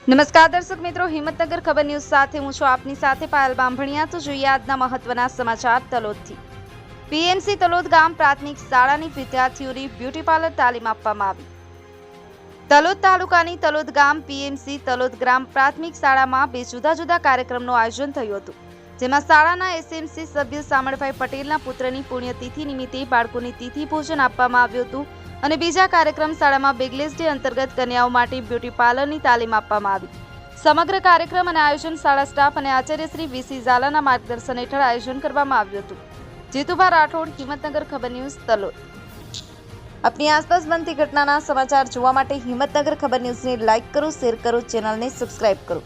નમસ્કાર દર્શક મિત્રો, હિંમતનગર ખબર ન્યૂઝ સાથે હું છું આપની સાથે પાયલ બાંભણિયા। તો જોઈએ આજના મહત્વના સમાચાર તલોદથી। પીએમસી તલોદ ગામ પ્રાથમિક શાળાની વિદ્યાર્થીઓને બ્યુટી પાર્લર તાલીમ આપવામાં આવી। તલોદ તાલુકાની તલોદ ગામ પીએમસી તલોદ ગ્રામ પ્રાથમિક શાળામાં બે જુદા જુદા કાર્યક્રમનું આયોજન થયું હતું, જેમાં શાળાના એસએમસી સભ્ય સામળભાઈ પટેલના પુત્રની પુણ્યતિથિ નિમિત્તે બાળકોને તિથિ ભોજન આપવામાં આવ્યું હતું અને બીજા કાર્યક્રમ શાળામાં બેગલેસ ડે અંતર્ગત કન્યાઓ માટે બ્યુટી પાર્લરની તાલીમ આપવામાં આવી। સમગ્ર કાર્યક્રમ અને આયોજન શાળા સ્ટાફ અને આચાર્ય શ્રી વીસી ઝાલાના માર્ગદર્શન હેઠળ આયોજન કરવામાં આવ્યું હતું। જીતુભા રાઠોડ, હિંમતનગર ખબર ન્યૂઝ, તલોદ। अपनी आसपास बनती घटना समाचार જોવા માટે હિંમતનગર ખબર ન્યૂઝને લાઇક કરો, શેર કરો, ચેનલને સબસ્ક્રાઇબ કરો।